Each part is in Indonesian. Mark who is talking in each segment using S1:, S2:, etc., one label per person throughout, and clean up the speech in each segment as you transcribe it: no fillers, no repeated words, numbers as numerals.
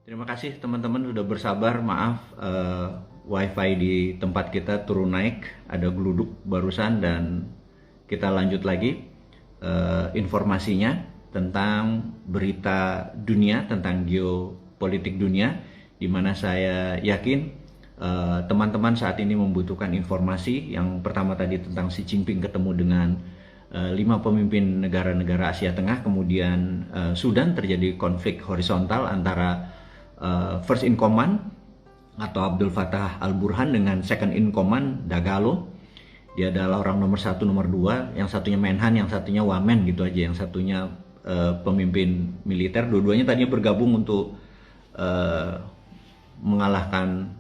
S1: Terima kasih teman-teman sudah bersabar. Maaf, wifi di tempat kita turun naik, ada geluduk barusan dan kita lanjut lagi informasinya tentang berita dunia, tentang geopolitik dunia, di mana saya yakin teman-teman saat ini membutuhkan informasi. Yang pertama tadi tentang Xi Jinping ketemu dengan 5 pemimpin negara-negara Asia Tengah, kemudian Sudan terjadi konflik horizontal antara First in Command atau Abdul Fattah Al-Burhan dengan Second in Command Dagalo. Dia adalah orang nomor 1, nomor 2, yang satunya Menhan, yang satunya Wamen gitu aja, yang satunya pemimpin militer. Dua-duanya tadinya bergabung untuk mengalahkan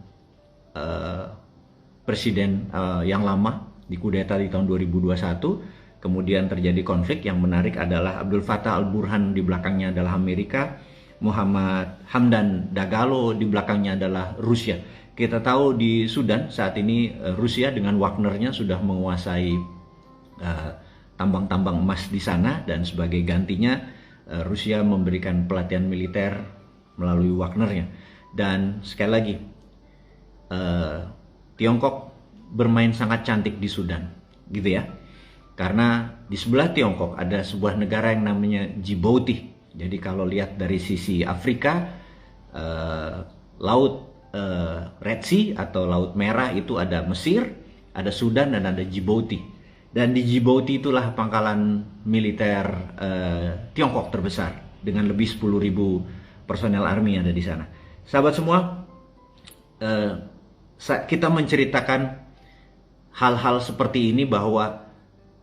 S1: presiden yang lama di kudeta di tahun 2021. Kemudian terjadi konflik. Yang menarik adalah Abdul Fattah Al-Burhan di belakangnya adalah Amerika, Muhammad Hamdan Dagalo di belakangnya adalah Rusia. Kita tahu di Sudan saat ini Rusia dengan Wagnernya sudah menguasai tambang-tambang emas di sana, dan sebagai gantinya Rusia memberikan pelatihan militer melalui Wagnernya. Dan sekali lagi Tiongkok bermain sangat cantik di Sudan, gitu ya. Karena di sebelah Tiongkok ada sebuah negara yang namanya Djibouti. Jadi kalau lihat dari sisi Afrika, laut Red Sea atau Laut Merah itu ada Mesir, ada Sudan, dan ada Djibouti. Dan di Djibouti itulah pangkalan militer Tiongkok terbesar dengan lebih 10.000 personel army yang ada di sana. Sahabat semua, kita menceritakan hal-hal seperti ini bahwa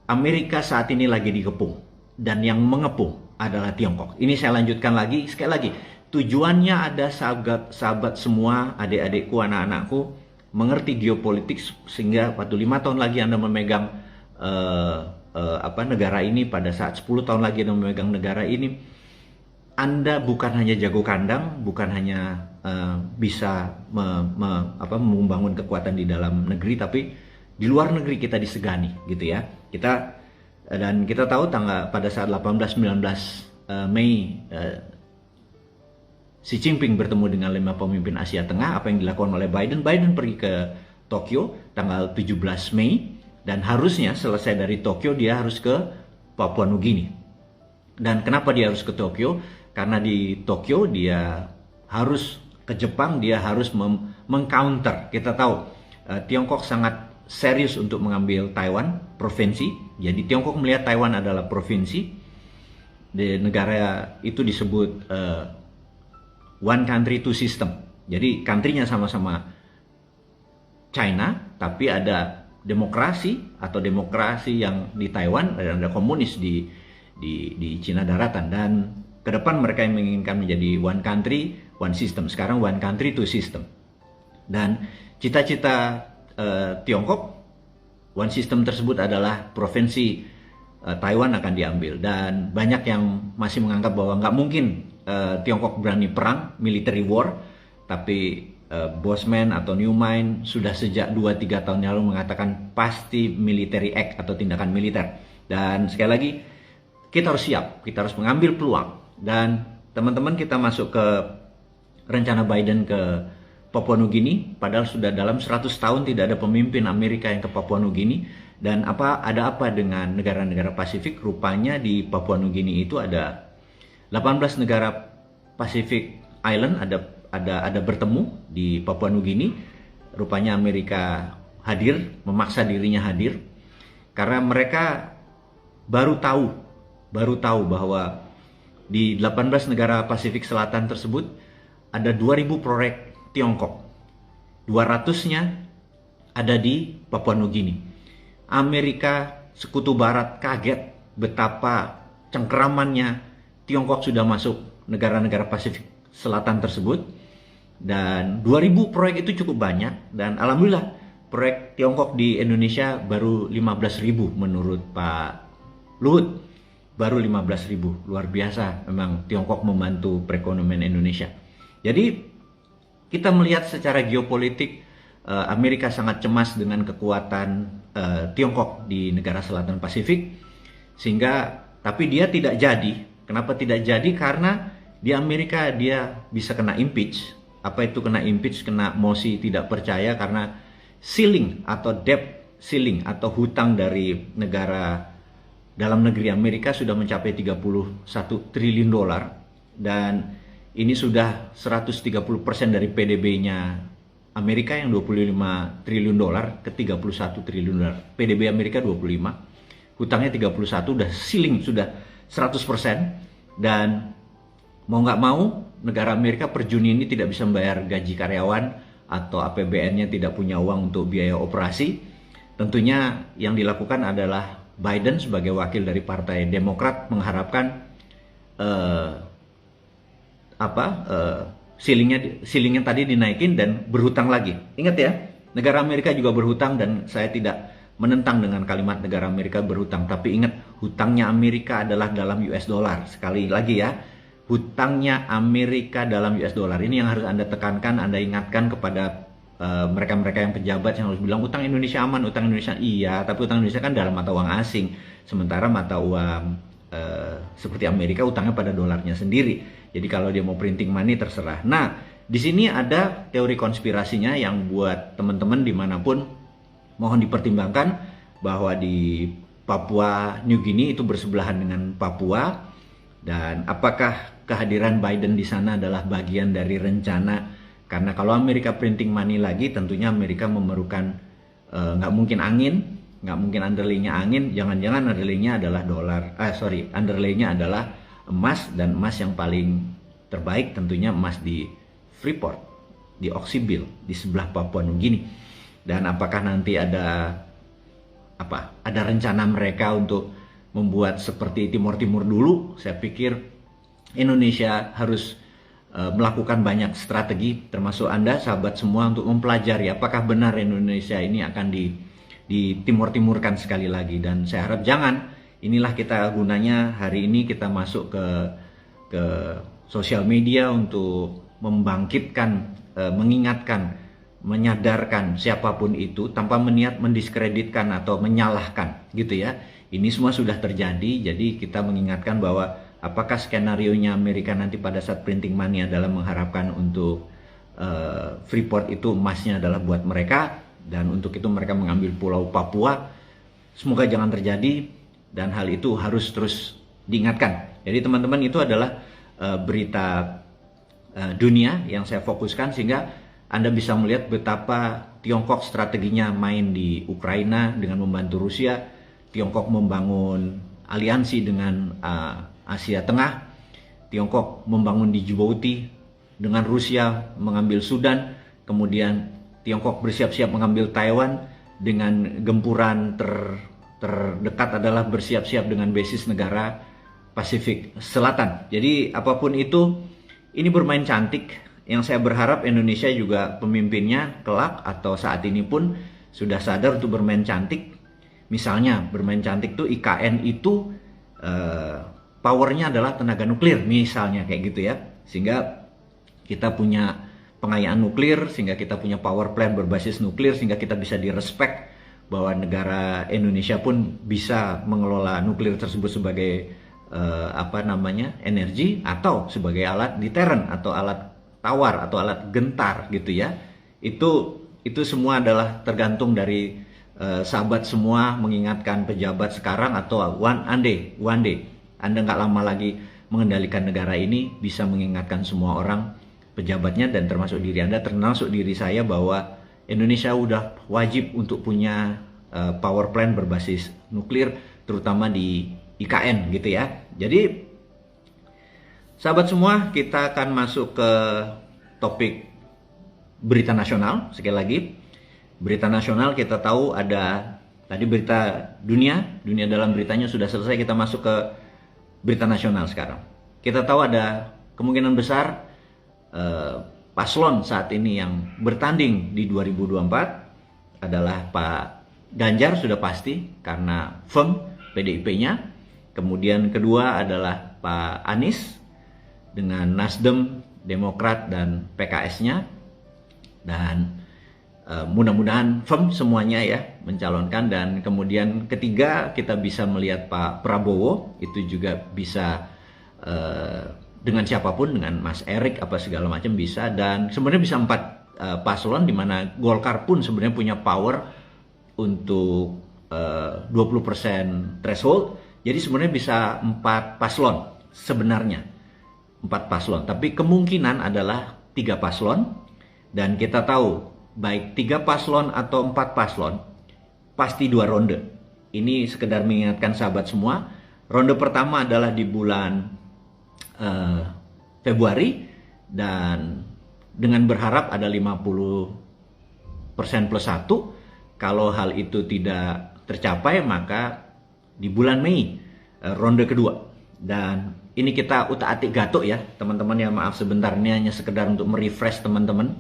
S1: Amerika saat ini lagi dikepung, dan yang mengepung adalah Tiongkok. Ini saya lanjutkan lagi, sekali lagi. Tujuannya ada sahabat semua, adik-adikku, anak-anakku, mengerti geopolitik sehingga waktu 5 tahun lagi Anda memegang negara ini, pada saat 10 tahun lagi Anda memegang negara ini, Anda bukan hanya jago kandang, bukan hanya bisa membangun kekuatan di dalam negeri, tapi di luar negeri kita disegani, gitu ya. Kita tahu pada saat 18-19 Mei Xi Jinping bertemu dengan 5 pemimpin Asia Tengah. Apa yang dilakukan oleh Biden? Biden pergi ke Tokyo tanggal 17 Mei, dan harusnya selesai dari Tokyo dia harus ke Papua Nugini. Dan kenapa dia harus ke Tokyo? Karena di Tokyo dia harus ke Jepang, dia harus mengcounter. Kita tahu Tiongkok sangat serius untuk mengambil Taiwan, provinsi. Jadi Tiongkok melihat Taiwan adalah provinsi. Di negara itu disebut one country two system. Jadi country-nya sama-sama China, tapi ada demokrasi yang di Taiwan, dan ada komunis di Cina daratan. Dan ke depan mereka yang menginginkan menjadi one country one system. Sekarang one country two system. Dan cita-cita Tiongkok, one system tersebut adalah provinsi Taiwan akan diambil. Dan banyak yang masih menganggap bahwa nggak mungkin Tiongkok berani perang, military war. Tapi Bosman atau Newman sudah sejak 2-3 tahun lalu mengatakan pasti military act atau tindakan militer. Dan sekali lagi, kita harus siap, kita harus mengambil peluang. Dan teman-teman, kita masuk ke rencana Biden ke Papua Nugini, padahal sudah dalam 100 tahun tidak ada pemimpin Amerika yang ke Papua Nugini. Dan ada apa dengan negara-negara Pasifik? Rupanya di Papua Nugini itu ada 18 negara Pacific Island ada bertemu di Papua Nugini. Rupanya Amerika hadir, memaksa dirinya hadir, karena mereka baru tahu bahwa di 18 negara Pasifik Selatan tersebut ada 2.000 proyek Tiongkok, 200-nya ada di Papua Nugini. Amerika Sekutu Barat kaget betapa cengkeramannya Tiongkok sudah masuk negara-negara Pasifik Selatan tersebut. Dan 2.000 proyek itu cukup banyak, dan alhamdulillah proyek Tiongkok di Indonesia baru 15.000 menurut Pak Luhut. Baru 15.000, luar biasa memang Tiongkok membantu perekonomian Indonesia. Jadi kita melihat secara geopolitik Amerika sangat cemas dengan kekuatan Tiongkok di negara Selatan Pasifik, sehingga tapi dia tidak jadi. Kenapa tidak jadi? Karena Di Amerika dia bisa kena impeach. Apa itu kena impeach? Kena mosi tidak percaya karena ceiling atau debt ceiling atau hutang dari negara dalam negeri Amerika sudah mencapai 31 triliun dolar, dan ini sudah 130% dari PDB-nya Amerika yang 25 triliun dolar ke 31 triliun dolar. PDB Amerika 25, hutangnya 31, udah ceiling, sudah 100%. Dan mau nggak mau, negara Amerika per Juni ini tidak bisa membayar gaji karyawan atau APBN-nya tidak punya uang untuk biaya operasi. Tentunya yang dilakukan adalah Biden sebagai wakil dari Partai Demokrat mengharapkan ceilingnya tadi dinaikin dan berhutang lagi. Ingat ya, negara Amerika juga berhutang, dan saya tidak menentang dengan kalimat negara Amerika berhutang, tapi ingat, hutangnya Amerika adalah dalam US dollar. Sekali lagi ya, hutangnya Amerika dalam US dollar. Ini yang harus Anda tekankan, Anda ingatkan kepada mereka-mereka yang pejabat yang harus bilang utang Indonesia aman, utang Indonesia iya, tapi utang Indonesia kan dalam mata uang asing, sementara mata uang seperti Amerika utangnya pada dolarnya sendiri. Jadi kalau dia mau printing money terserah. Nah, di sini ada teori konspirasinya yang buat teman-teman dimanapun mohon dipertimbangkan, bahwa di Papua New Guinea itu bersebelahan dengan Papua, dan apakah kehadiran Biden di sana adalah bagian dari rencana. Karena kalau Amerika printing money lagi, tentunya Amerika memerlukan nggak mungkin angin, nggak mungkin underlay-nya angin, jangan-jangan underlay-nya adalah underlay-nya adalah emas, dan emas yang paling terbaik tentunya emas di Freeport, di Oksibil, di sebelah Papua Nugini. Dan apakah nanti ada rencana mereka untuk membuat seperti Timur Timur dulu? Saya pikir Indonesia harus melakukan banyak strategi, termasuk Anda sahabat semua, untuk mempelajari apakah benar Indonesia ini akan di timur-timurkan sekali lagi. Dan saya harap jangan. Inilah kita gunanya hari ini, kita masuk ke sosial media untuk membangkitkan, mengingatkan, menyadarkan siapapun itu tanpa meniat mendiskreditkan atau menyalahkan gitu ya. Ini semua sudah terjadi, jadi kita mengingatkan bahwa apakah skenario-nya Amerika nanti pada saat printing money adalah mengharapkan untuk Freeport itu emasnya adalah buat mereka, dan untuk itu mereka mengambil pulau Papua. Semoga jangan terjadi, dan hal itu harus terus diingatkan. Jadi teman-teman, itu adalah berita dunia yang saya fokuskan, sehingga Anda bisa melihat betapa Tiongkok strateginya main di Ukraina dengan membantu Rusia. Tiongkok membangun aliansi dengan Asia Tengah. Tiongkok membangun di Djibouti, dengan Rusia mengambil Sudan. Kemudian Tiongkok bersiap-siap mengambil Taiwan, dengan gempuran terdekat adalah bersiap-siap dengan basis negara Pasifik Selatan. Jadi apapun itu, ini bermain cantik. Yang saya berharap Indonesia juga pemimpinnya kelak atau saat ini pun sudah sadar untuk bermain cantik. Misalnya bermain cantik tuh IKN itu powernya adalah tenaga nuklir misalnya, kayak gitu ya. Sehingga kita punya pengayaan nuklir, sehingga kita punya power plant berbasis nuklir, sehingga kita bisa direspek bahwa negara Indonesia pun bisa mengelola nuklir tersebut sebagai energi, atau sebagai alat deterrent atau alat tawar atau alat gentar gitu ya. Itu semua adalah tergantung dari sahabat semua mengingatkan pejabat sekarang, atau one day Anda nggak lama lagi mengendalikan negara ini, bisa mengingatkan semua orang, pejabatnya, dan termasuk diri Anda, termasuk diri saya, bahwa Indonesia udah wajib untuk punya power plant berbasis nuklir, terutama di IKN gitu ya. Jadi sahabat semua, kita akan masuk ke topik berita nasional. Sekali lagi, berita nasional kita tahu ada tadi berita dunia dalam beritanya sudah selesai, kita masuk ke berita nasional sekarang. Kita tahu ada kemungkinan besar paslon saat ini yang bertanding di 2024 adalah Pak Ganjar, sudah pasti karena firm PDIP-nya. Kemudian kedua adalah Pak Anies dengan Nasdem, Demokrat, dan PKS-nya. Dan mudah-mudahan firm semuanya ya mencalonkan. Dan kemudian ketiga kita bisa melihat Pak Prabowo itu juga bisa dengan siapapun, dengan Mas Erik apa segala macam bisa, dan sebenarnya bisa 4 paslon, di mana Golkar pun sebenarnya punya power untuk 20% threshold. Jadi sebenarnya bisa 4 paslon sebenarnya, 4 paslon. Tapi kemungkinan adalah 3 paslon, dan kita tahu baik 3 paslon atau 4 paslon pasti 2 ronde. Ini sekedar mengingatkan sahabat semua. Ronde pertama adalah di bulan Februari, dan dengan berharap ada 50% plus 1. Kalau hal itu tidak tercapai, maka di bulan Mei ronde kedua. Dan ini kita utak-atik gatuk ya teman-teman ya, maaf sebentar, ini hanya sekedar untuk merefresh teman-teman,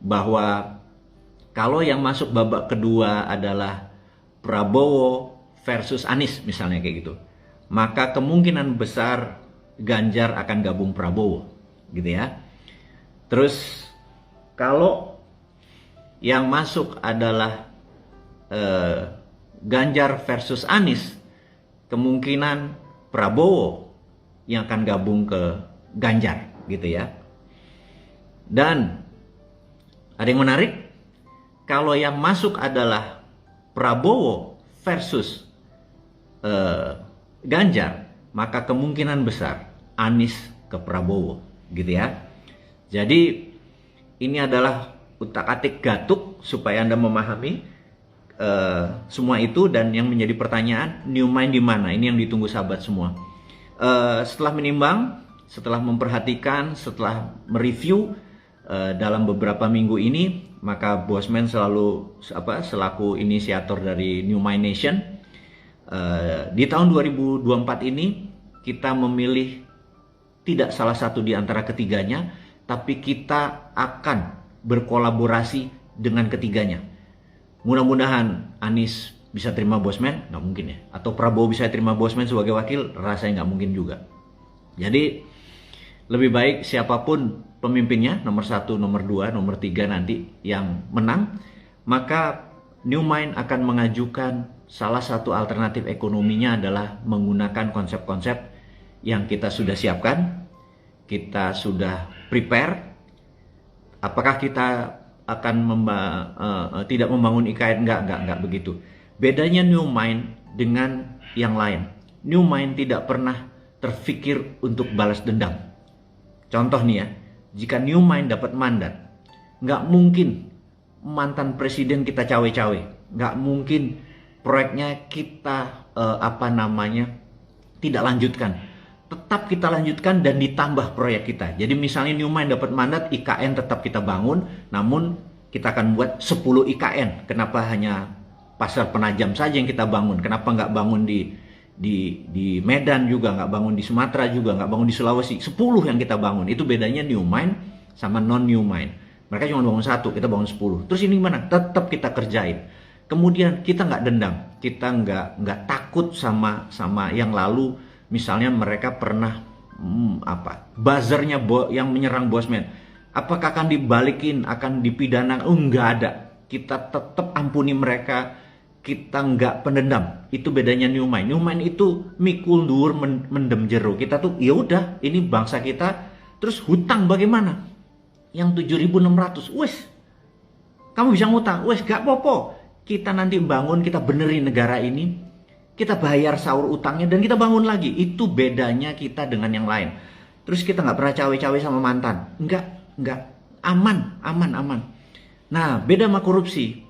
S1: bahwa kalau yang masuk babak kedua adalah Prabowo versus Anies misalnya kayak gitu, maka kemungkinan besar Ganjar akan gabung Prabowo gitu ya. Terus kalau yang masuk adalah Ganjar versus Anies, kemungkinan Prabowo yang akan gabung ke Ganjar gitu ya. Dan ada yang menarik, kalau yang masuk adalah Prabowo versus Ganjar, maka kemungkinan besar Anies ke Prabowo gitu ya. Jadi ini adalah utak-atik gatuk supaya Anda memahami semua itu. Dan yang menjadi pertanyaan, new mind di mana? Ini yang ditunggu sahabat semua. Setelah menimbang, setelah memperhatikan, setelah mereview dalam beberapa minggu ini, maka Bosman selaku inisiator dari New Mind Nation, di tahun 2024 ini kita memilih tidak salah satu di antara ketiganya, tapi kita akan berkolaborasi dengan ketiganya. Mudah-mudahan Anies bisa terima Bosman, nggak mungkin ya. Atau Prabowo bisa terima Bosman sebagai wakil, rasanya nggak mungkin juga. Jadi lebih baik siapapun pemimpinnya, nomor 1, nomor 2, nomor 3 nanti yang menang, maka New Mind akan mengajukan salah satu alternatif ekonominya adalah menggunakan konsep-konsep yang kita sudah siapkan, kita sudah prepare. Apakah kita akan tidak membangun IKN? Enggak begitu. Bedanya New Mind dengan yang lain, New Mind tidak pernah terfikir untuk balas dendam. Contoh nih ya, jika New Mind dapat mandat, nggak mungkin mantan presiden kita cawe-cawe, nggak mungkin proyeknya kita tidak lanjutkan. Tetap kita lanjutkan dan ditambah proyek kita. Jadi misalnya New Mind dapat mandat, IKN tetap kita bangun, namun kita akan buat 10 IKN. Kenapa hanya Pasar Penajam saja yang kita bangun? Kenapa nggak bangun di Medan juga, nggak bangun di Sumatera juga, nggak bangun di Sulawesi? 10 yang kita bangun. Itu bedanya New Mind sama non New Mind. Mereka cuma bangun 1, kita bangun 10. Terus ini gimana? Tetap kita kerjain. Kemudian kita nggak dendam, kita nggak takut sama yang lalu. Misalnya mereka pernah buzzernya yang menyerang Bosman, apakah akan dibalikin, akan dipidana? Nggak ada. Kita tetap ampuni mereka, kita nggak pendendam. Itu bedanya New Mind. New Mind itu mikul dur mendem jero. Kita tuh ya udah, ini bangsa kita. Terus hutang bagaimana? Yang 7.600, wes kamu bisa ngutang, wes gak apa-apa. Kita nanti bangun, kita benerin negara ini, kita bayar sahur utangnya, dan kita bangun lagi. Itu bedanya kita dengan yang lain. Terus kita nggak pernah cawe-cawe sama mantan. Nggak. Aman. Nah, beda sama korupsi.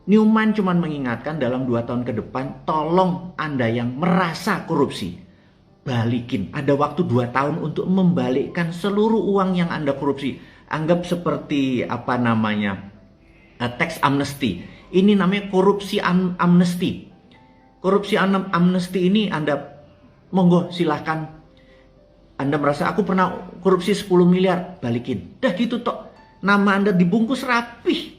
S1: New Mind cuma mengingatkan dalam 2 tahun ke depan, tolong Anda yang merasa korupsi, balikin. Ada waktu 2 tahun untuk membalikkan seluruh uang yang Anda korupsi. Anggap seperti tax amnesty. Ini namanya korupsi amnesty. Korupsi amnesty ini Anda monggo silahkan. Anda merasa aku pernah korupsi 10 miliar, balikin. Dah gitu tok. Nama Anda dibungkus rapih.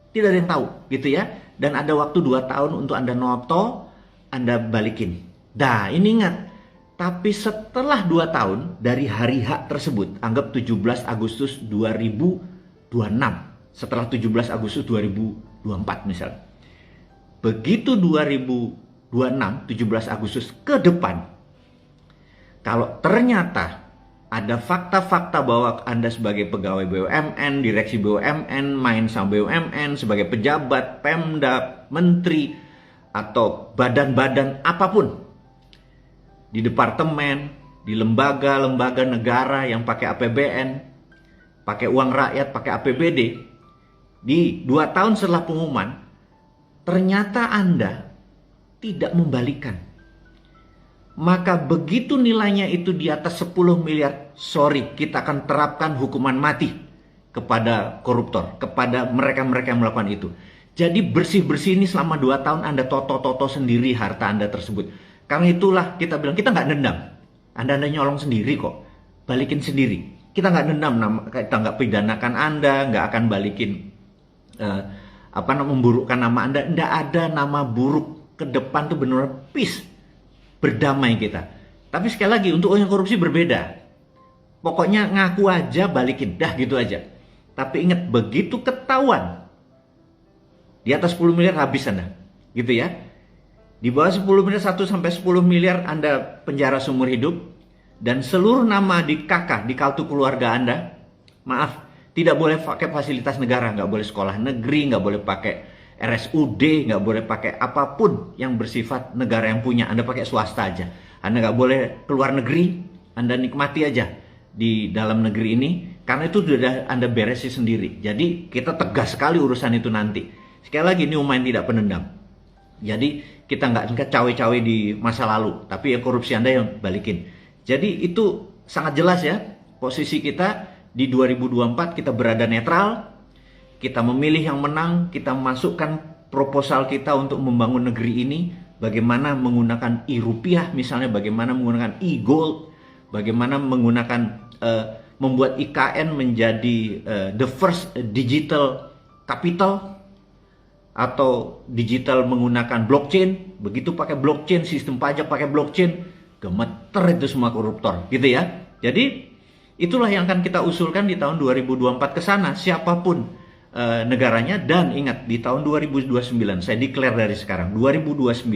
S1: Tidak ada yang tahu gitu ya. Dan ada waktu 2 tahun untuk Anda noto, Anda balikin. Dah, ini ingat. Tapi setelah 2 tahun dari hari H tersebut, anggap 17 Agustus 2026. Setelah 17 Agustus 2024 misalnya. Begitu 2026, 17 Agustus ke depan, Kalau ternyata ada fakta-fakta bahwa Anda sebagai pegawai BUMN, direksi BUMN, main sama BUMN, sebagai pejabat, Pemda, menteri, atau badan-badan apapun, di departemen, di lembaga-lembaga negara yang pakai APBN, pakai uang rakyat, pakai APBD, di 2 tahun setelah pengumuman, ternyata Anda tidak membalikan. Maka begitu nilainya itu di atas 10 miliar, sorry, kita akan terapkan hukuman mati kepada koruptor, kepada mereka-mereka yang melakukan itu. Jadi bersih-bersih ini selama 2 tahun Anda toto-toto sendiri harta Anda tersebut. Karena itulah kita bilang, kita nggak dendam. Anda nyolong sendiri kok, balikin sendiri. Kita nggak dendam, kita nggak pidanakan Anda, nggak akan balikin, memburukkan nama Anda. Nggak ada nama buruk, ke depan tuh benar-benar peace. Berdamai kita. Tapi sekali lagi untuk yang korupsi berbeda. Pokoknya ngaku aja, balikin, dah gitu aja. Tapi ingat, begitu ketahuan di atas 10 miliar habis Anda, gitu ya. Di bawah 10 miliar, 1 sampai 10 miliar Anda penjara seumur hidup, dan seluruh nama di KK, di kartu keluarga Anda, maaf, tidak boleh pakai fasilitas negara, nggak boleh sekolah negeri, nggak boleh pakai RSUD, nggak boleh pakai apapun yang bersifat negara yang punya. Anda pakai swasta aja. Anda nggak boleh keluar negeri, Anda nikmati aja di dalam negeri ini, karena itu sudah Anda beresi sendiri. Jadi kita tegas sekali urusan itu nanti. Sekali lagi, New Mind tidak penendam. Jadi kita nggak cawe-cawe di masa lalu, tapi yang korupsi Anda yang balikin. Jadi itu sangat jelas ya, posisi kita di 2024 kita berada netral. Kita memilih yang menang, kita masukkan proposal kita untuk membangun negeri ini, bagaimana menggunakan e-rupiah misalnya, bagaimana menggunakan e-gold, bagaimana menggunakan membuat IKN menjadi the first digital capital, atau digital menggunakan blockchain. Begitu pakai blockchain, sistem pajak pakai blockchain, gemeter itu semua koruptor, gitu ya. Jadi itulah yang akan kita usulkan di tahun 2024 ke sana, siapapun negaranya. Dan ingat, di tahun 2029, saya declare dari sekarang, 2029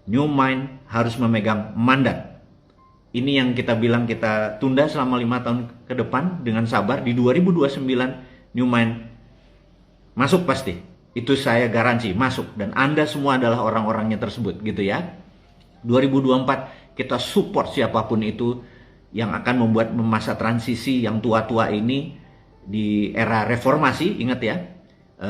S1: New Mind harus memegang mandat. Ini yang kita bilang kita tunda selama 5 tahun ke depan dengan sabar. Di 2029 New Mind masuk pasti, itu saya garansi masuk, dan Anda semua adalah orang-orangnya tersebut, gitu ya. 2024 kita support siapapun itu yang akan membuat masa transisi yang tua-tua ini di era reformasi. Ingat ya,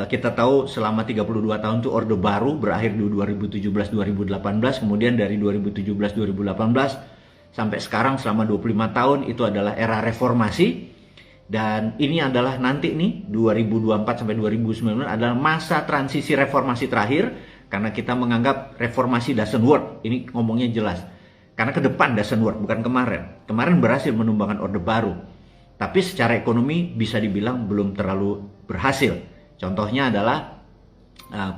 S1: kita tahu selama 32 tahun itu Orde Baru berakhir di 2017-2018, kemudian dari 2017-2018 sampai sekarang selama 25 tahun itu adalah era reformasi. Dan ini adalah nanti nih 2024 sampai 2019 adalah masa transisi reformasi terakhir, karena kita menganggap reformasi doesn't work. Ini ngomongnya jelas. Karena ke depan doesn't work, bukan kemarin. Kemarin berhasil menumbangkan Orde Baru. Tapi secara ekonomi bisa dibilang belum terlalu berhasil. Contohnya adalah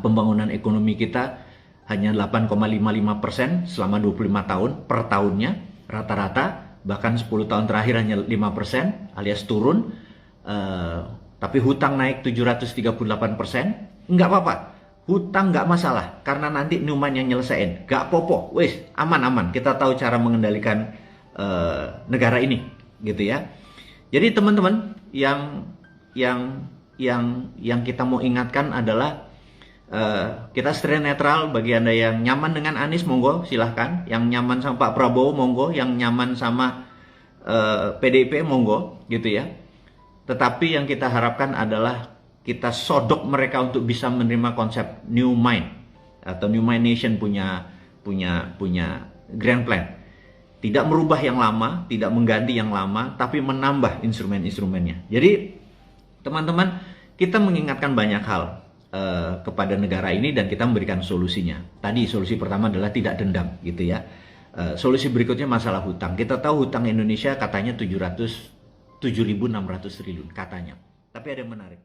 S1: pembangunan ekonomi kita hanya 8,55% selama 25 tahun per tahunnya rata-rata. Bahkan 10 tahun terakhir hanya 5% alias turun. Tapi hutang naik 738%. Enggak apa-apa, hutang nggak masalah, karena nanti New Mind yang nyelesain. Nggak popo, wes aman-aman. Kita tahu cara mengendalikan negara ini, gitu ya. Jadi teman-teman, yang kita mau ingatkan adalah kita stay netral. Bagi Anda yang nyaman dengan Anies, monggo silahkan. Yang nyaman sama Pak Prabowo, monggo. Yang nyaman sama PDIP, monggo, gitu ya. Tetapi yang kita harapkan adalah kita sodok mereka untuk bisa menerima konsep New Mind atau New Mind Nation punya grand plan. Tidak merubah yang lama, tidak mengganti yang lama, tapi menambah instrumen-instrumennya. Jadi teman-teman, kita mengingatkan banyak hal kepada negara ini dan kita memberikan solusinya. Tadi solusi pertama adalah tidak dendam, gitu ya. Solusi berikutnya masalah hutang. Kita tahu hutang Indonesia katanya 7.600 triliun katanya. Tapi ada yang menarik.